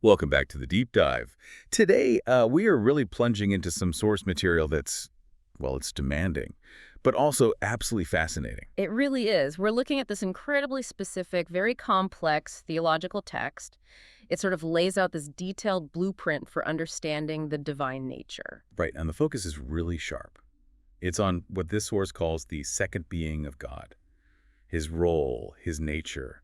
Welcome back to the Deep Dive. Today, we are really plunging into some source material that's, well, it's demanding, but also absolutely fascinating. It really is. We're looking at this incredibly specific, very complex theological text. It sort of lays out this detailed blueprint for understanding the divine nature. Right, and the focus is really sharp. It's on what this source calls the second being of God, his role, his nature,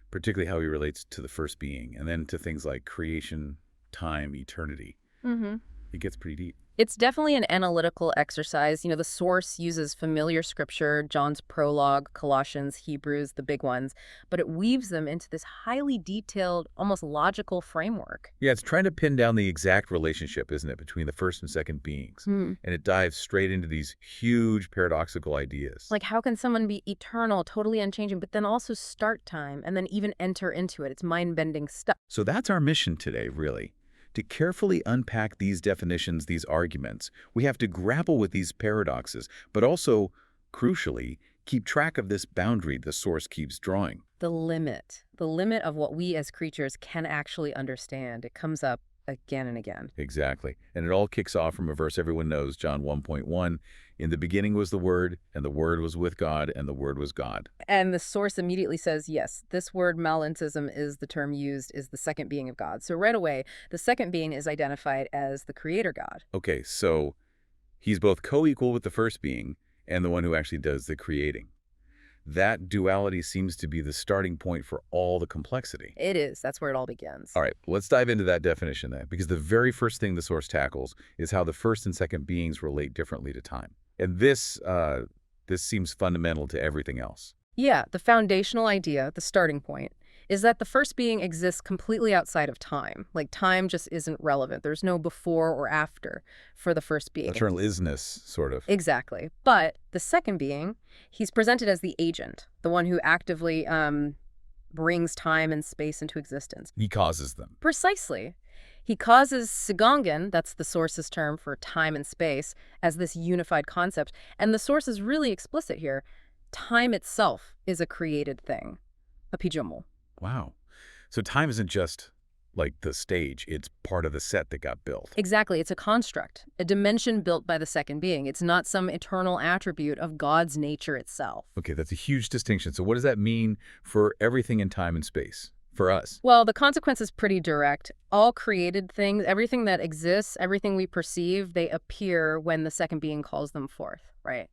particularly how he relates to the first being, and then to things like creation, time, eternity. hmm It gets pretty deep. It's definitely an analytical exercise. The source uses familiar scripture, John's prologue, Colossians, Hebrews, the big ones, but it weaves them into this highly detailed, almost logical framework. Yeah, it's trying to pin down the exact relationship, isn't it, between the first and second beings. Hmm. And it dives straight into these huge paradoxical ideas. Like, how can someone be eternal, totally unchanging, but then also start time and then even enter into it? It's mind-bending stuff. So that's our mission today, really. To carefully unpack these definitions, these arguments, we have to grapple with these paradoxes, but also, crucially, keep track of this boundary the source keeps drawing. The limit of what we as creatures can actually understand. It comes up again and again. Exactly. And it all kicks off from a verse everyone knows, John 1:1. In the beginning was the Word, and the Word was with God, and the Word was God. And the source immediately says, yes, this word malentism is the term used, is the second being of God. So right away, the second being is identified as the creator God. Okay, so he's both co-equal with the first being and the one who actually does the creating. That duality seems to be the starting point for all the complexity. It is. That's where it all begins. All right, let's dive into that definition then, because the very first thing the source tackles is how the first and second beings relate differently to time. And this seems fundamental to everything else. Yeah, the foundational idea, the starting point, is that the first being exists completely outside of time. Like, time just isn't relevant. There's no before or after for the first being. Eternal isness, sort of. Exactly. But the second being, he's presented as the agent, the one who actively brings time and space into existence. He causes them. Precisely. He causes Sigongen, that's the source's term for time and space, as this unified concept. And the source is really explicit here. Time itself is a created thing, a pijomo. Wow. So time isn't just like the stage, it's part of the set that got built. Exactly. It's a construct, a dimension built by the second being. It's not some eternal attribute of God's nature itself. Okay, that's a huge distinction. So what does that mean for everything in time and space, for us? Well, the consequence is pretty direct. All created things, everything that exists, everything we perceive, they appear when the second being calls them forth, right?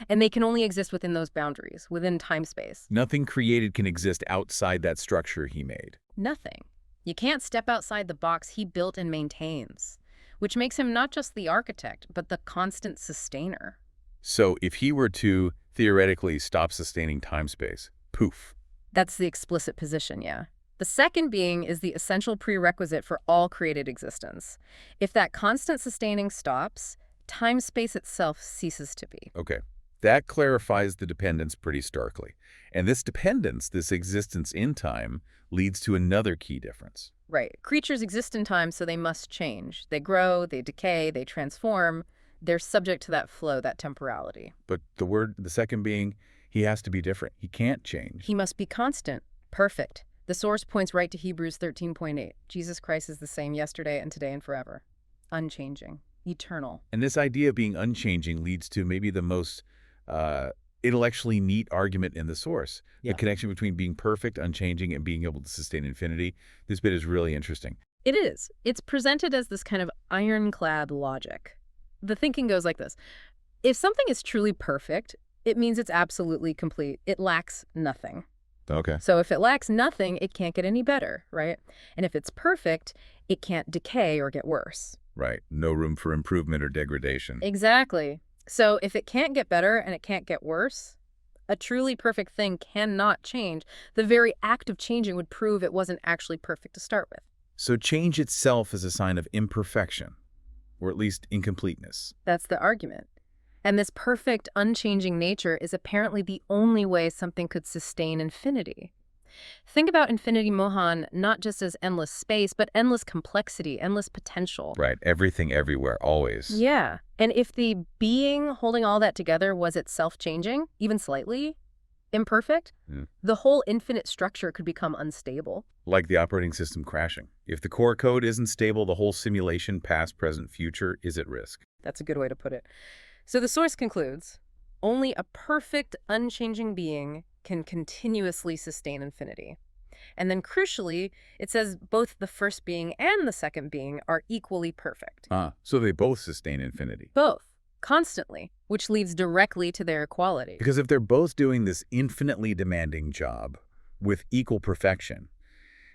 And they can only exist within those boundaries, within time-space. Nothing created can exist outside that structure he made. Nothing. You can't step outside the box he built and maintains, which makes him not just the architect, but the constant sustainer. So if he were to theoretically stop sustaining time-space, poof. That's the explicit position, yeah. The second being is the essential prerequisite for all created existence. If that constant sustaining stops, time-space itself ceases to be. Okay. That clarifies the dependence pretty starkly. And this dependence, this existence in time, leads to another key difference. Right. Creatures exist in time, so they must change. They grow, they decay, they transform. They're subject to that flow, that temporality. But the second being, he has to be different. He can't change. He must be constant, perfect. The source points right to Hebrews 13:8. Jesus Christ is the same yesterday and today and forever. Unchanging, eternal. And this idea of being unchanging leads to maybe the most intellectually neat argument in the source. Yeah. The connection between being perfect, unchanging, and being able to sustain infinity. This bit is really interesting. It is. It's presented as this kind of ironclad logic. The thinking goes like this. If something is truly perfect, it means it's absolutely complete. It lacks nothing. Okay. So if it lacks nothing, it can't get any better, right? And if it's perfect, it can't decay or get worse. Right. No room for improvement or degradation. Exactly. So if it can't get better and it can't get worse, a truly perfect thing cannot change. The very act of changing would prove it wasn't actually perfect to start with. So change itself is a sign of imperfection, or at least incompleteness. That's the argument. And this perfect, unchanging nature is apparently the only way something could sustain infinity. Think about infinity Mohan not just as endless space, but endless complexity, endless potential. Right. Everything, everywhere, always. Yeah. And if the being holding all that together was itself changing, even slightly, imperfect, Yeah. the whole infinite structure could become unstable. Like the operating system crashing. If the core code isn't stable, the whole simulation, past, present, future, is at risk. That's a good way to put it. So the source concludes, only a perfect, unchanging being can continuously sustain infinity. And then crucially, it says both the first being and the second being are equally perfect. So they both sustain infinity. Both, constantly, which leads directly to their equality. Because if they're both doing this infinitely demanding job with equal perfection,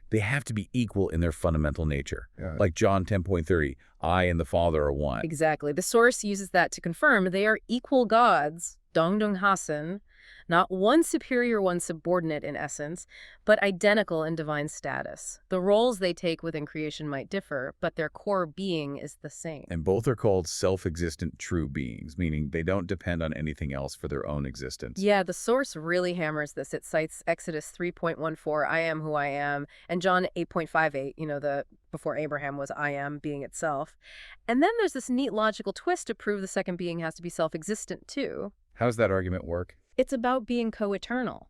they have to be equal in their fundamental nature. Yeah. Like John 10:30, I and the Father are one. Exactly. The source uses that to confirm they are equal gods, Dongdong Hasen, not one superior, one subordinate in essence, but identical in divine status. The roles they take within creation might differ, but their core being is the same. And both are called self-existent true beings, meaning they don't depend on anything else for their own existence. Yeah, the source really hammers this. It cites Exodus 3.14, I am who I am, and John 8.58, the before Abraham was I am, being itself. And then there's this neat logical twist to prove the second being has to be self-existent too. How does that argument work? It's about being co-eternal.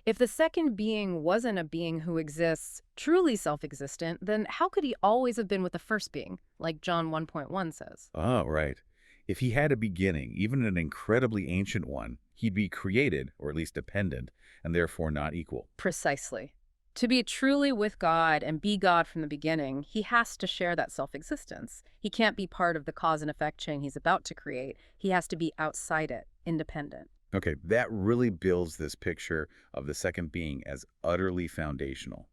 If the second being wasn't a being who exists truly self-existent, then how could he always have been with the first being, like John 1.1 says? Oh, right. If he had a beginning, even an incredibly ancient one, he'd be created, or at least dependent, and therefore not equal. Precisely. To be truly with God and be God from the beginning, he has to share that self-existence. He can't be part of the cause and effect chain he's about to create. He has to be outside it, independent. Okay, that really builds this picture of the second being as utterly foundational,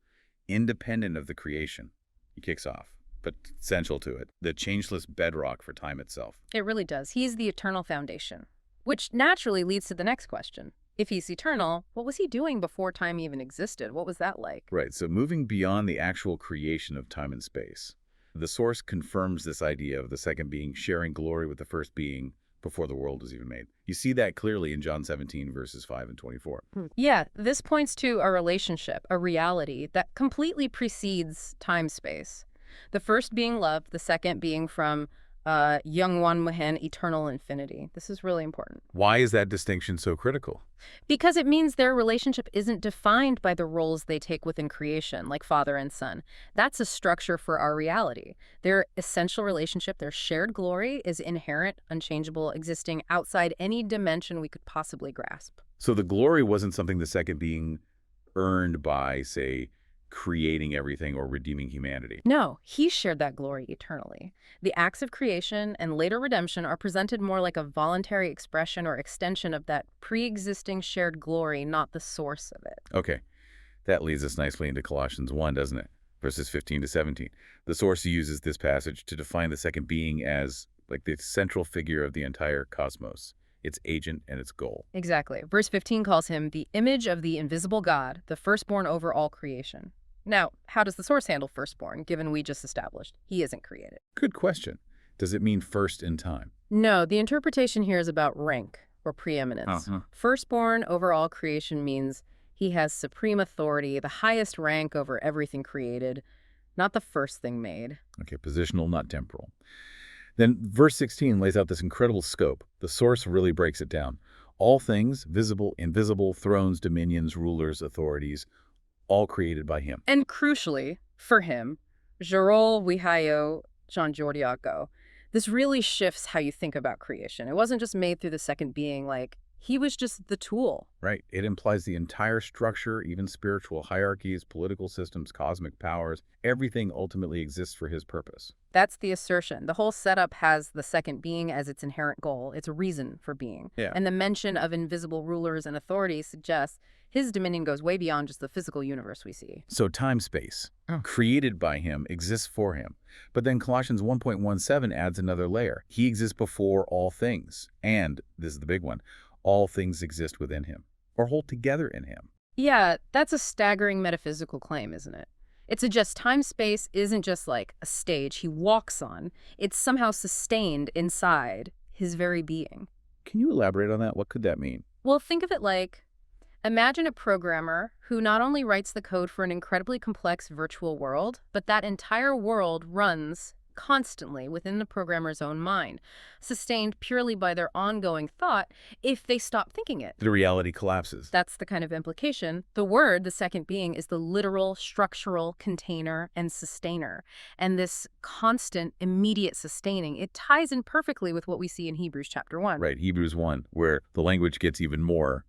independent of the creation. He kicks off, but essential to it, the changeless bedrock for time itself. It really does. He's the eternal foundation, which naturally leads to the next question. If he's eternal, what was he doing before time even existed? What was that like? Right, so moving beyond the actual creation of time and space, the source confirms this idea of the second being sharing glory with the first being before the world was even made. You see that clearly in John 17, verses 5 and 24. Yeah, this points to a relationship, a reality that completely precedes time-space. The first being love, the second being from Youngwan Muhen, eternal infinity. This is really important. Why is that distinction so critical? Because it means their relationship isn't defined by the roles they take within creation, like father and son. That's a structure for our reality. Their essential relationship, their shared glory, is inherent, unchangeable, existing outside any dimension we could possibly grasp. So the glory wasn't something the second being earned by, say, creating everything or redeeming humanity. No, he shared that glory eternally. The acts of creation and later redemption are presented more like a voluntary expression or extension of that pre-existing shared glory, not the source of it. Okay, that leads us nicely into Colossians 1, doesn't it? Verses 15 to 17. The source uses this passage to define the second being as like the central figure of the entire cosmos, its agent and its goal. Exactly. Verse 15 calls him the image of the invisible God, the firstborn over all creation. Now, how does the source handle firstborn, given we just established he isn't created? Good question. Does it mean first in time? No, the interpretation here is about rank or preeminence. Firstborn over all creation means he has supreme authority, the highest rank over everything created, not the first thing made. Okay, positional, not temporal. Then verse 16 lays out this incredible scope. The source really breaks it down. All things, visible, invisible, thrones, dominions, rulers, authorities, all created by him. And crucially, for him, Jorol Wihayo Janjordiako, this really shifts how you think about creation. It wasn't just made through the second being, like, he was just the tool. Right. It implies the entire structure, even spiritual hierarchies, political systems, cosmic powers, everything ultimately exists for his purpose. That's the assertion. The whole setup has the second being as its inherent goal, its reason for being. Yeah. And the mention of invisible rulers and authorities suggests his dominion goes way beyond just the physical universe we see. So time-space, created by him, exists for him. But then Colossians 1.17 adds another layer. He exists before all things. And, this is the big one, all things exist within him, or hold together in him. Yeah, that's a staggering metaphysical claim, isn't it? It suggests time-space isn't just like a stage he walks on. It's somehow sustained inside his very being. Can you elaborate on that? What could that mean? Well, think of it like, imagine a programmer who not only writes the code for an incredibly complex virtual world, but that entire world runs constantly within the programmer's own mind, sustained purely by their ongoing thought if they stop thinking it. The reality collapses. That's the kind of implication. The word, the second being, is the literal, structural container and sustainer. And this constant, immediate sustaining, it ties in perfectly with what we see in Hebrews chapter 1. Right, Hebrews 1, where the language gets even more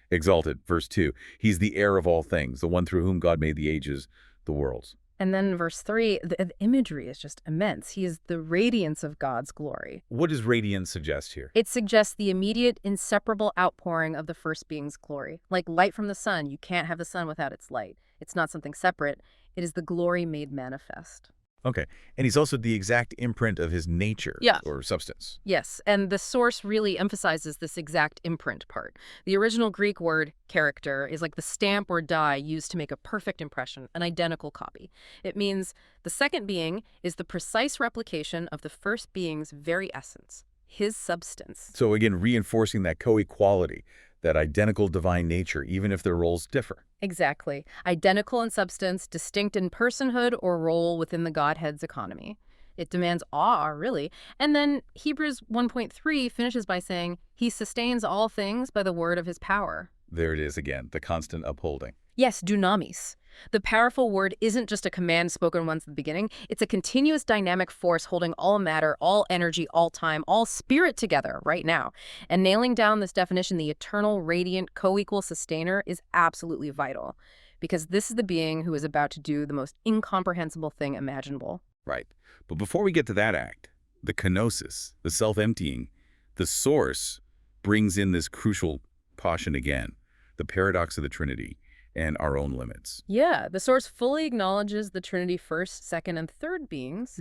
exalted. Verse 2, he's the heir of all things, the one through whom God made the ages, the worlds. And then verse 3, the imagery is just immense. He is the radiance of God's glory. What does radiance suggest here? It suggests the immediate, inseparable outpouring of the first being's glory. Like light from the sun, you can't have the sun without its light. It's not something separate. It is the glory made manifest. Okay, and he's also the exact imprint of his nature or substance. Yes, and the source really emphasizes this exact imprint part. The original Greek word character is like the stamp or die used to make a perfect impression, an identical copy. It means the second being is the precise replication of the first being's very essence, his substance. So again, reinforcing that co-equality, that identical divine nature, even if their roles differ. Exactly. Identical in substance, distinct in personhood or role within the Godhead's economy. It demands awe, really. And then Hebrews 1.3 finishes by saying, he sustains all things by the word of his power. There it is again, the constant upholding. Yes, dunamis. The powerful word isn't just a command spoken once at the beginning. It's a continuous dynamic force holding all matter, all energy, all time, all spirit together right now. And nailing down this definition, the eternal, radiant, co-equal sustainer, is absolutely vital. Because this is the being who is about to do the most incomprehensible thing imaginable. Right. But before we get to that act, the kenosis, the self-emptying, the source brings in this crucial caution again, the paradox of the Trinity and our own limits. Yeah, the source fully acknowledges the Trinity first, second, and third beings,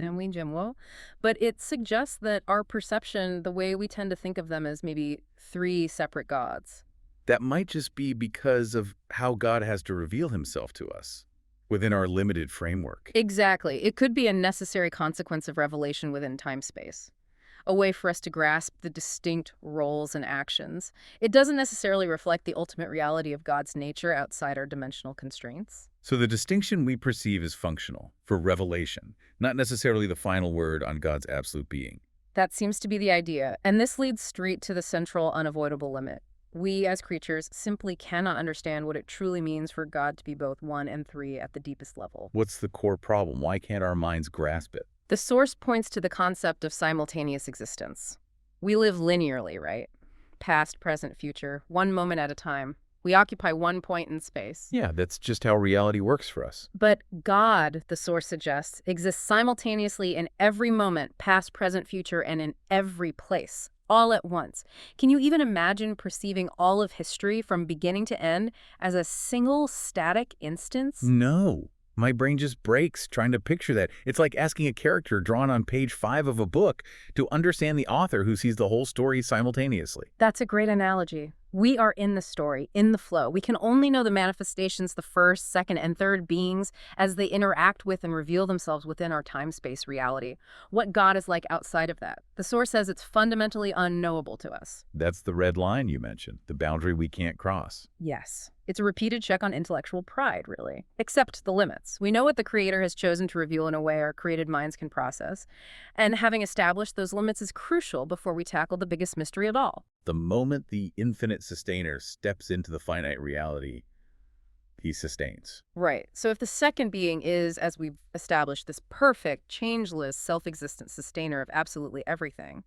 but it suggests that our perception, the way we tend to think of them as maybe three separate gods. That might just be because of how God has to reveal himself to us within our limited framework. Exactly. It could be a necessary consequence of revelation within time-space. A way for us to grasp the distinct roles and actions. It doesn't necessarily reflect the ultimate reality of God's nature outside our dimensional constraints. So the distinction we perceive is functional, for revelation, not necessarily the final word on God's absolute being. That seems to be the idea, and this leads straight to the central unavoidable limit. We, as creatures, simply cannot understand what it truly means for God to be both one and three at the deepest level. What's the core problem? Why can't our minds grasp it? The source points to the concept of simultaneous existence. We live linearly, right? Past, present, future, one moment at a time. We occupy one point in space. Yeah, that's just how reality works for us. But God, the source suggests, exists simultaneously in every moment, past, present, future, and in every place, all at once. Can you even imagine perceiving all of history from beginning to end as a single static instance? No. My brain just breaks trying to picture that. It's like asking a character drawn on page 5 of a book to understand the author who sees the whole story simultaneously. That's a great analogy. We are in the story, in the flow. We can only know the manifestations, the first, second, and third beings as they interact with and reveal themselves within our time-space reality. What God is like outside of that. The source says it's fundamentally unknowable to us. That's the red line you mentioned, the boundary we can't cross. Yes. It's a repeated check on intellectual pride, really. Except the limits. We know what the Creator has chosen to reveal in a way our created minds can process. And having established those limits is crucial before we tackle the biggest mystery of all. The moment the infinite sustainer steps into the finite reality, he sustains. Right. So if the second being is, as we've established, this perfect, changeless, self-existent sustainer of absolutely everything,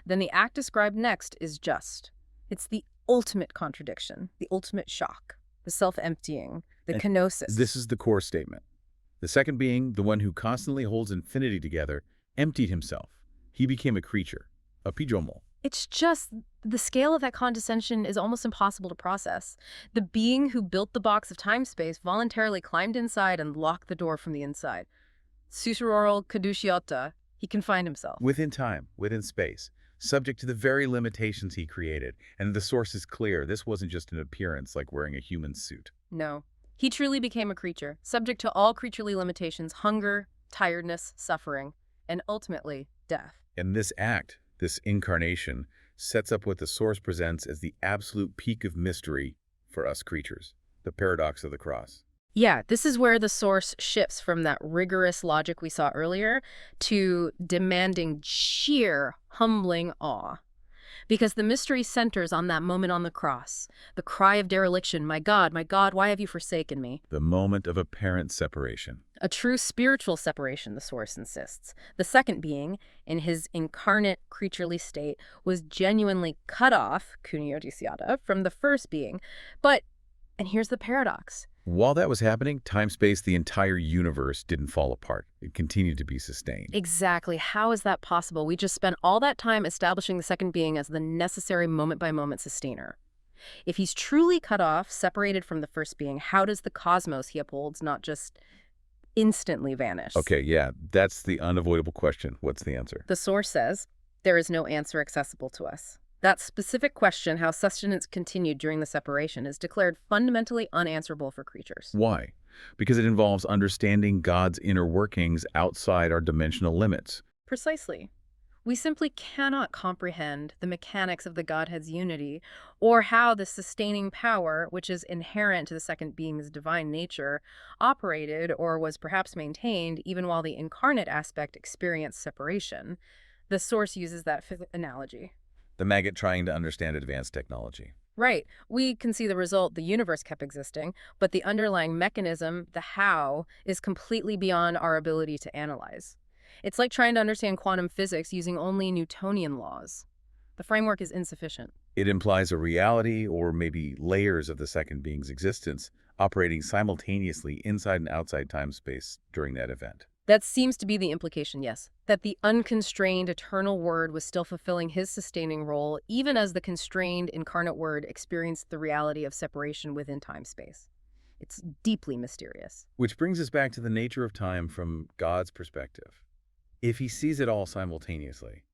then the act described next is just. It's the ultimate contradiction, the ultimate shock, the self-emptying, the kenosis. This is the core statement. The second being, the one who constantly holds infinity together, emptied himself. He became a creature, a pijomo. It's just, the scale of that condescension is almost impossible to process. The being who built the box of time-space voluntarily climbed inside and locked the door from the inside. Susurroral caduciota, he confined himself. Within time, within space, subject to the very limitations he created. And the source is clear. This wasn't just an appearance like wearing a human suit. No. He truly became a creature, subject to all creaturely limitations, hunger, tiredness, suffering, and ultimately, death. And this act, this incarnation, sets up what the source presents as the absolute peak of mystery for us creatures, the paradox of the cross. Yeah, this is where the source shifts from that rigorous logic we saw earlier to demanding sheer, humbling awe. Because the mystery centers on that moment on the cross, the cry of dereliction, my God, why have you forsaken me?" The moment of apparent separation. A true spiritual separation, the source insists. The second being, in his incarnate creaturely state, was genuinely cut off, kunio disiata, from the first being. But, and here's the paradox. While that was happening, time-space, the entire universe didn't fall apart. It continued to be sustained. Exactly. How is that possible? We just spent all that time establishing the second being as the necessary moment-by-moment sustainer. If he's truly cut off, separated from the first being, how does the cosmos he upholds not just instantly vanish? Okay, yeah, that's the unavoidable question. What's the answer? The source says, there is no answer accessible to us. That specific question, how sustenance continued during the separation, is declared fundamentally unanswerable for creatures. Why? Because it involves understanding God's inner workings outside our dimensional limits. Precisely. We simply cannot comprehend the mechanics of the Godhead's unity, or how the sustaining power, which is inherent to the second being's divine nature, operated or was perhaps maintained even while the incarnate aspect experienced separation. The source uses that analogy. The maggot trying to understand advanced technology. Right. We can see the result: the universe kept existing, but the underlying mechanism, the how, is completely beyond our ability to analyze. It's like trying to understand quantum physics using only Newtonian laws. The framework is insufficient. It implies a reality, or maybe layers of the second being's existence, operating simultaneously inside and outside time-space during that event. That seems to be the implication, yes. That the unconstrained eternal word was still fulfilling his sustaining role, even as the constrained incarnate word experienced the reality of separation within time-space. It's deeply mysterious. Which brings us back to the nature of time from God's perspective. If he sees it all simultaneously,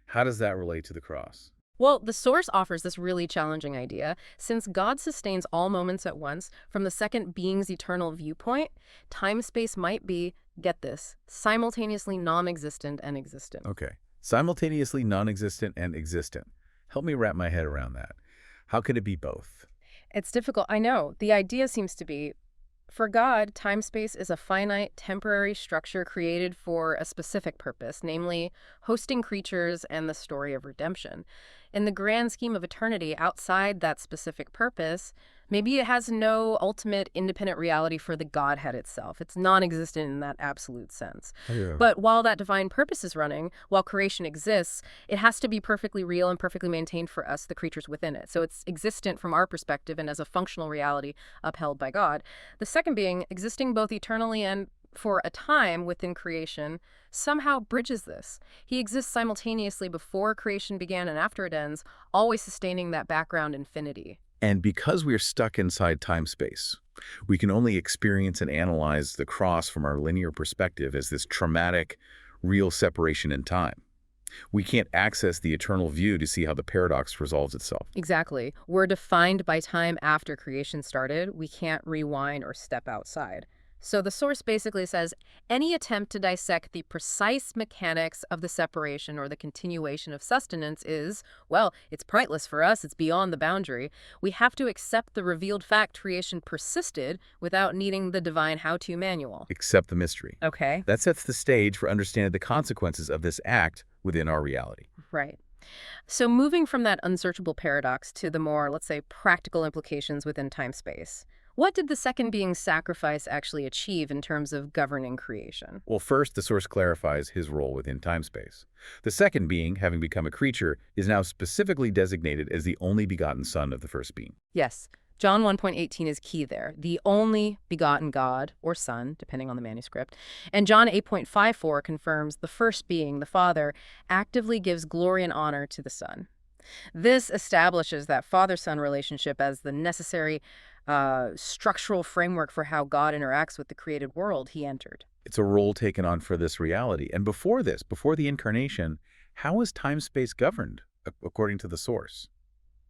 how does that relate to the cross? Well, the source offers this really challenging idea. Since God sustains all moments at once, from the second being's eternal viewpoint, time-space might be, get this, simultaneously non-existent and existent. Okay. Simultaneously non-existent and existent. Help me wrap my head around that. How could it be both? It's difficult, I know. The idea seems to be, for God, time-space is a finite, temporary structure created for a specific purpose, namely hosting creatures and the story of redemption. In the grand scheme of eternity, outside that specific purpose, maybe it has no ultimate independent reality for the Godhead itself. It's non-existent in that absolute sense. Yeah. But while that divine purpose is running, while creation exists, it has to be perfectly real and perfectly maintained for us, the creatures within it. So it's existent from our perspective and as a functional reality upheld by God. The second being, existing both eternally and for a time within creation, somehow bridges this. He exists simultaneously before creation began and after it ends, always sustaining that background infinity. And because we're stuck inside time-space, we can only experience and analyze the cross from our linear perspective as this traumatic, real separation in time. We can't access the eternal view to see how the paradox resolves itself. Exactly. We're defined by time after creation started. We can't rewind or step outside. So the source basically says any attempt to dissect the precise mechanics of the separation or the continuation of sustenance is, well, it's pointless for us. It's beyond the boundary. We have to accept the revealed fact creation persisted without needing the divine how-to manual. Accept the mystery. Okay. That sets the stage for understanding the consequences of this act within our reality. Right. So moving from that unsearchable paradox to the more, let's say, practical implications within time-space. What did the second being's sacrifice actually achieve in terms of governing creation? Well, first, the source clarifies his role within time-space. The second being, having become a creature, is now specifically designated as the only begotten son of the first being. Yes. John 1.18 is key there. The only begotten God, or Son, depending on the manuscript. And John 8.54 confirms the first being, the Father, actively gives glory and honor to the Son. This establishes that father-son relationship as the necessary structural framework for how God interacts with the created world he entered. It's a role taken on for this reality. And before this, before the incarnation, how was time-space governed, according to the source?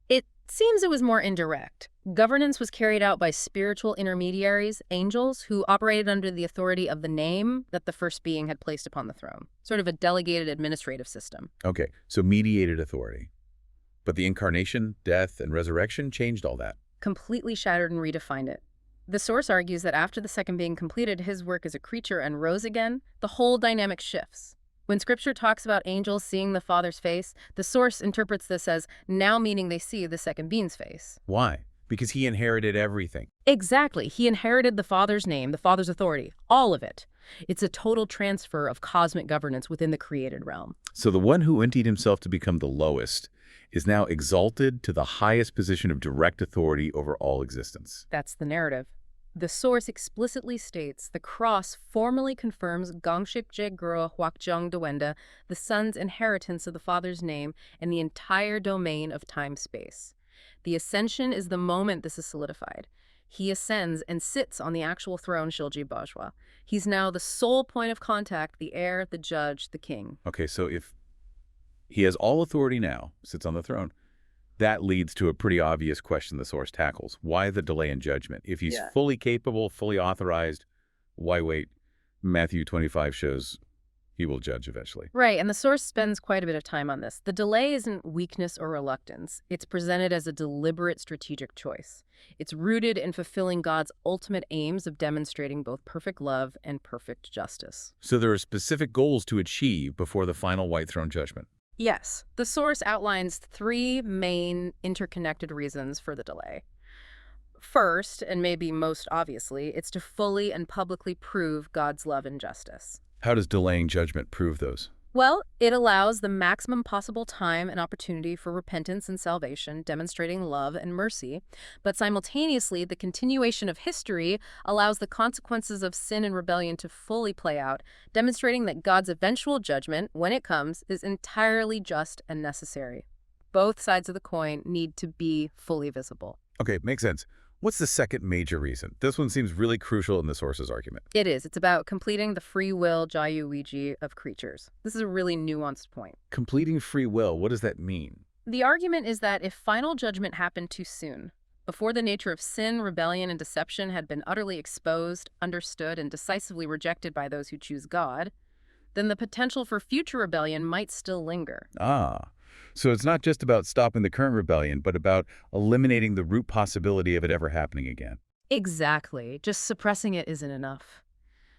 It seems it was more indirect. Governance was carried out by spiritual intermediaries, angels, who operated under the authority of the name that the first being had placed upon the throne. Sort of a delegated administrative system. Okay, so mediated authority. But the incarnation, death, and resurrection changed all that. Completely shattered and redefined it. The source argues that after the second being completed his work as a creature and rose again, the whole dynamic shifts. When Scripture talks about angels seeing the Father's face, the source interprets this as now meaning they see the second being's face. Why? Because he inherited everything. Exactly. He inherited the Father's name, the Father's authority, all of it. It's a total transfer of cosmic governance within the created realm. So the one who emptied himself to become the lowest is now exalted to the highest position of direct authority over all existence. That's the narrative. The source explicitly states the cross formally confirms Gangship Guru Huakjong Dewenda, the Son's inheritance of the Father's name and the entire domain of time-space. The ascension is the moment this is solidified. He ascends and sits on the actual throne Shilji Bajwa. He's now the sole point of contact, the heir, the judge, the king. Okay, so if he has all authority now, sits on the throne, that leads to a pretty obvious question the source tackles. Why the delay in judgment? If he's fully capable, fully authorized, why wait? Matthew 25 shows he will judge eventually. Right, and the source spends quite a bit of time on this. The delay isn't weakness or reluctance. It's presented as a deliberate strategic choice. It's rooted in fulfilling God's ultimate aims of demonstrating both perfect love and perfect justice. So there are specific goals to achieve before the final white throne judgment. Yes, the source outlines three main interconnected reasons for the delay. First, and maybe most obviously, it's to fully and publicly prove God's love and justice. How does delaying judgment prove those? Well, it allows the maximum possible time and opportunity for repentance and salvation, demonstrating love and mercy. But simultaneously, the continuation of history allows the consequences of sin and rebellion to fully play out, demonstrating that God's eventual judgment, when it comes, is entirely just and necessary. Both sides of the coin need to be fully visible. Okay, makes sense. What's the second major reason? This one seems really crucial in the source's argument. It is. It's about completing the free will Jayu-Wiji of creatures. This is a really nuanced point. Completing free will, what does that mean? The argument is that if final judgment happened too soon, before the nature of sin, rebellion, and deception had been utterly exposed, understood, and decisively rejected by those who choose God, then the potential for future rebellion might still linger. So it's not just about stopping the current rebellion, but about eliminating the root possibility of it ever happening again. Exactly. Just suppressing it isn't enough.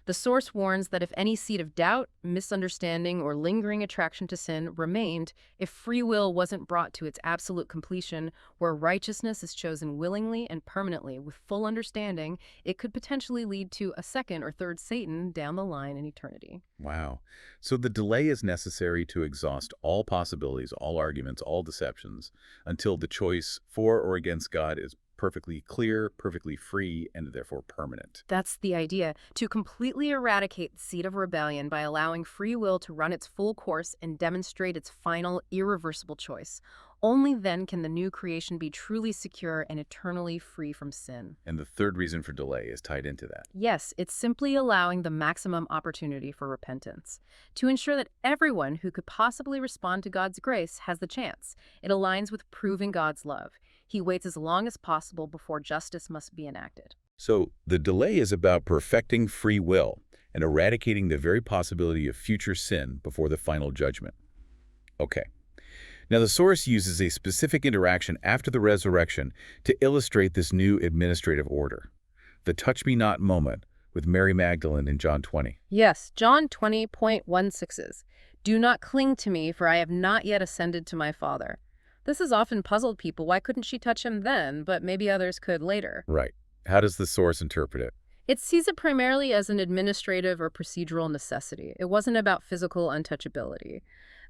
The source warns that if any seed of doubt, misunderstanding, or lingering attraction to sin remained, if free will wasn't brought to its absolute completion, where righteousness is chosen willingly and permanently with full understanding, it could potentially lead to a second or third Satan down the line in eternity. Wow. So the delay is necessary to exhaust all possibilities, all arguments, all deceptions, until the choice for or against God is perfectly clear, perfectly free, and therefore permanent. That's the idea, to completely eradicate the seed of rebellion by allowing free will to run its full course and demonstrate its final, irreversible choice. Only then can the new creation be truly secure and eternally free from sin. And the third reason for delay is tied into that. Yes, it's simply allowing the maximum opportunity for repentance, to ensure that everyone who could possibly respond to God's grace has the chance. It aligns with proving God's love. He waits as long as possible before justice must be enacted. So the delay is about perfecting free will and eradicating the very possibility of future sin before the final judgment. Okay. Now the source uses a specific interaction after the resurrection to illustrate this new administrative order. The touch me not moment with Mary Magdalene in John 20. Yes, John 20.16 "Do not cling to me, for I have not yet ascended to my Father." This has often puzzled people. Why couldn't she touch him then, but maybe others could later? Right. How does the source interpret it? It sees it primarily as an administrative or procedural necessity. It wasn't about physical untouchability.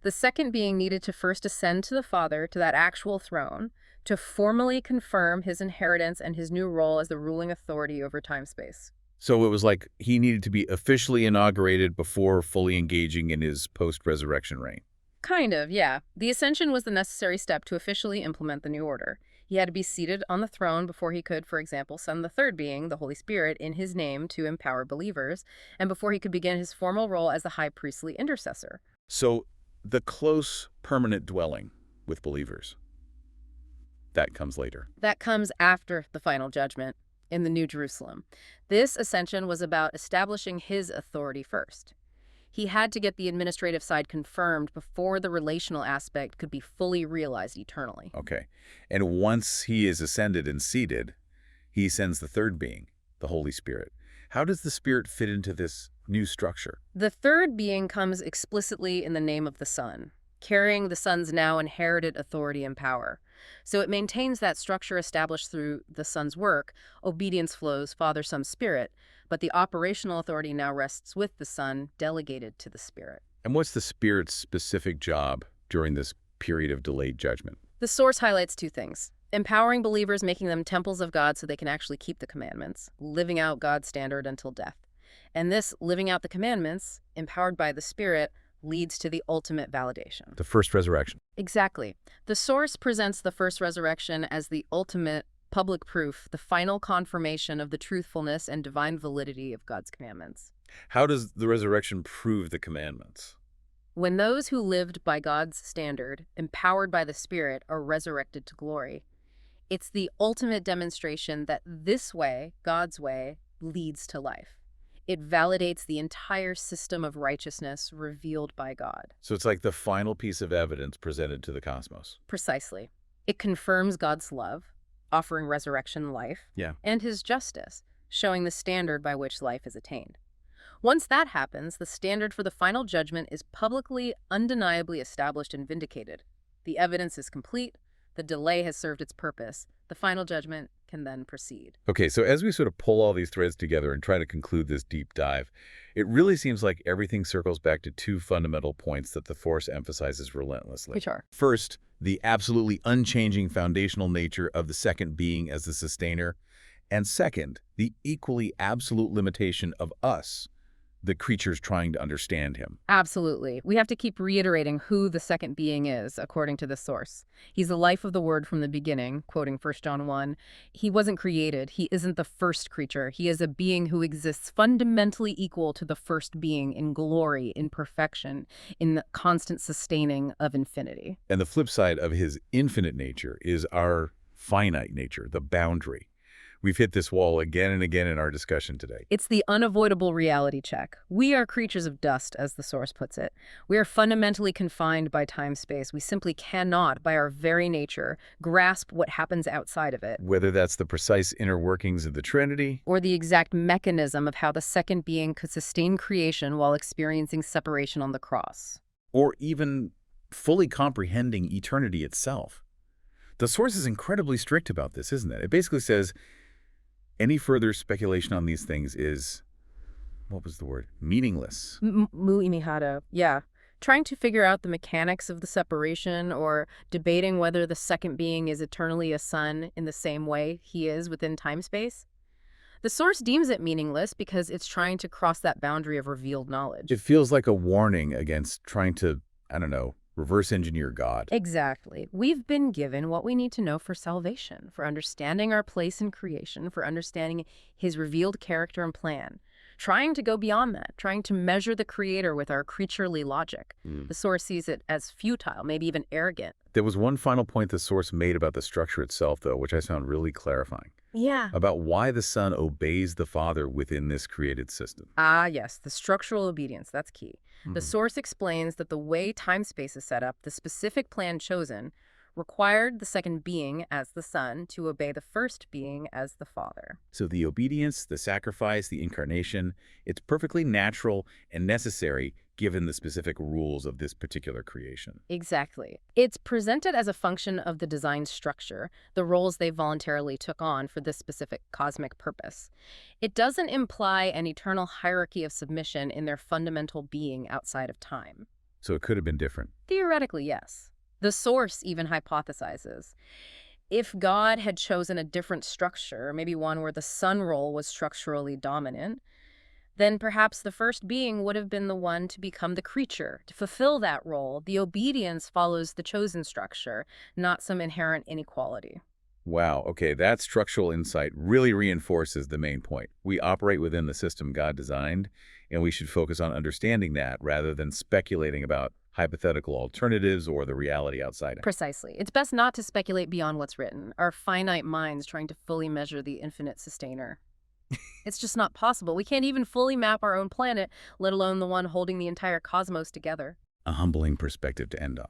The second being needed to first ascend to the Father, to that actual throne, to formally confirm his inheritance and his new role as the ruling authority over time-space. So it was like he needed to be officially inaugurated before fully engaging in his post-resurrection reign. Kind of, yeah. The ascension was the necessary step to officially implement the new order. He had to be seated on the throne before he could, for example, send the third being, the Holy Spirit, in his name to empower believers, and before he could begin his formal role as the high priestly intercessor. So the close, permanent dwelling with believers, that comes later. That comes after the final judgment in the New Jerusalem. This ascension was about establishing his authority first. He had to get the administrative side confirmed before the relational aspect could be fully realized eternally. Okay. And once he is ascended and seated, he sends the third being. the Holy Spirit. How does the Spirit fit into this new structure? The third being comes explicitly in the name of the Son, carrying the Son's now inherited authority and power. So it maintains that structure established through the Son's work. Obedience flows Father, Son, Spirit, but the operational authority now rests with the Son, delegated to the Spirit. And what's the Spirit's specific job during this period of delayed judgment? The source highlights two things: empowering believers, making them temples of God so they can actually keep the commandments, living out God's standard until death. And this living out the commandments, empowered by the Spirit, leads to the ultimate validation. The first resurrection. Exactly. The source presents the first resurrection as the ultimate public proof, the final confirmation of the truthfulness and divine validity of God's commandments. How does the resurrection prove the commandments? When those who lived by God's standard, empowered by the Spirit, are resurrected to glory, it's the ultimate demonstration that this way, God's way, leads to life. It validates the entire system of righteousness revealed by God. So it's like the final piece of evidence presented to the cosmos. Precisely. It confirms God's love, offering resurrection life, and his justice, showing the standard by which life is attained. Once that happens, the standard for the final judgment is publicly, undeniably established and vindicated. The evidence is complete. The delay has served its purpose. The final judgment can then proceed. Okay, so as we sort of pull all these threads together and try to conclude this deep dive, it really seems like everything circles back to two fundamental points that the Force emphasizes relentlessly. Which are? First, the absolutely unchanging foundational nature of the second being as the sustainer, and second, the equally absolute limitation of us, the creatures trying to understand him. Absolutely. We have to keep reiterating who the second being is, according to the source. He's the life of the Word from the beginning, quoting 1 John 1. He wasn't created. He isn't the first creature. He is a being who exists fundamentally equal to the first being in glory, in perfection, in the constant sustaining of infinity. And the flip side of his infinite nature is our finite nature, the boundary. We've hit this wall again and again in our discussion today. It's the unavoidable reality check. We are creatures of dust, as the source puts it. We are fundamentally confined by time-space. We simply cannot, by our very nature, grasp what happens outside of it. Whether that's the precise inner workings of the Trinity, or the exact mechanism of how the second being could sustain creation while experiencing separation on the cross. or even fully comprehending eternity itself. The source is incredibly strict about this, isn't it? It basically says any further speculation on these things is, what was the word? Meaningless. Mu'imihado, yeah. Trying to figure out the mechanics of the separation or debating whether the second being is eternally a son in the same way he is within time-space. The source deems it meaningless because it's trying to cross that boundary of revealed knowledge. It feels like a warning against trying to, I don't know, reverse engineer God. Exactly. We've been given what we need to know for salvation, for understanding our place in creation, for understanding his revealed character and plan. Trying to go beyond that, trying to measure the Creator with our creaturely logic. The source sees it as futile, maybe even arrogant. There was one final point the source made about the structure itself, though, which I found really clarifying. Yeah. About why the Son obeys the Father within this created system. Ah, yes, the structural obedience, that's key. The source explains that the way time-space is set up, the specific plan chosen, required the second being as the Son to obey the first being as the Father. So the obedience, the sacrifice, the incarnation, it's perfectly natural and necessary given the specific rules of this particular creation. Exactly. It's presented as a function of the design structure, the roles they voluntarily took on for this specific cosmic purpose. It doesn't imply an eternal hierarchy of submission in their fundamental being outside of time. So it could have been different. Theoretically, yes. The source even hypothesizes. If God had chosen a different structure, maybe one where the Son role was structurally dominant, then perhaps the first being would have been the one to become the creature. To fulfill that role, the obedience follows the chosen structure, not some inherent inequality. Wow, okay, that structural insight really reinforces the main point. We operate within the system God designed, and we should focus on understanding that rather than speculating about hypothetical alternatives or the reality outside. Precisely. It's best not to speculate beyond what's written, our finite minds trying to fully measure the infinite sustainer. It's just not possible. We can't even fully map our own planet, let alone the one holding the entire cosmos together. A humbling perspective to end on.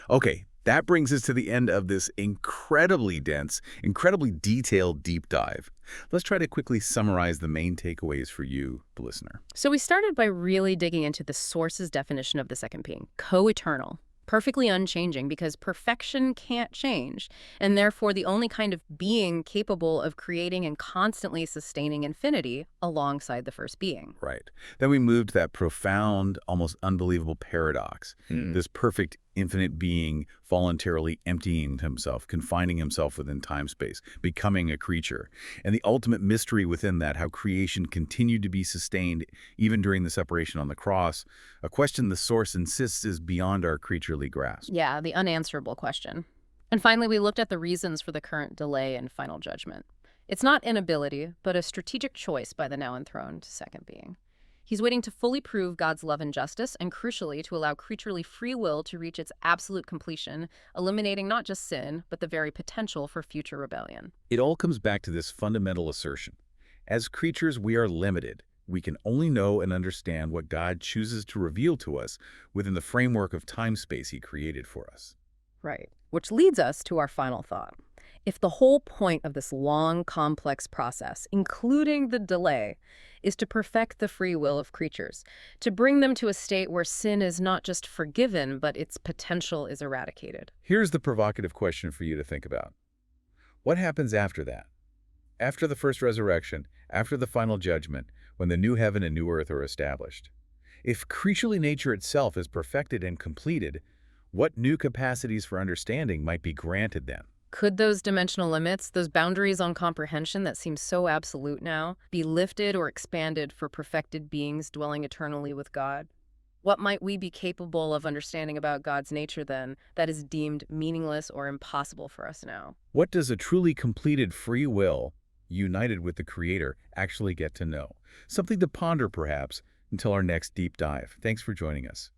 Okay, That brings us to the end of this incredibly dense, incredibly detailed deep dive. Let's try to quickly summarize the main takeaways for you, the listener. So we started by really digging into the source's definition of the second being, co-eternal, perfectly unchanging because perfection can't change, and therefore the only kind of being capable of creating and constantly sustaining infinity alongside the first being. Right. Then we moved to that profound, almost unbelievable paradox. This perfect, infinite being voluntarily emptying himself, confining himself within time-space, becoming a creature. And the ultimate mystery within that, how creation continued to be sustained even during the separation on the cross, a question the source insists is beyond our creaturely grasp. Yeah, the unanswerable question. And finally, we looked at the reasons for the current delay in final judgment. It's not inability, but a strategic choice by the now enthroned second being. He's waiting to fully prove God's love and justice, and crucially, to allow creaturely free will to reach its absolute completion, eliminating not just sin, but the very potential for future rebellion. It all comes back to this fundamental assertion. As creatures, we are limited. We can only know and understand what God chooses to reveal to us within the framework of time-space He created for us. Right. Which leads us to our final thought. If the whole point of this long, complex process, including the delay, is to perfect the free will of creatures, to bring them to a state where sin is not just forgiven, but its potential is eradicated. Here's the provocative question for you to think about. What happens after that? After the first resurrection, after the final judgment, when the new heaven and new earth are established? If creaturely nature itself is perfected and completed, what new capacities for understanding might be granted then? Could those dimensional limits, those boundaries on comprehension that seem so absolute now, be lifted or expanded for perfected beings dwelling eternally with God? What might we be capable of understanding about God's nature then that is deemed meaningless or impossible for us now? What does a truly completed free will, united with the Creator, actually get to know? Something to ponder, perhaps, until our next deep dive. Thanks for joining us.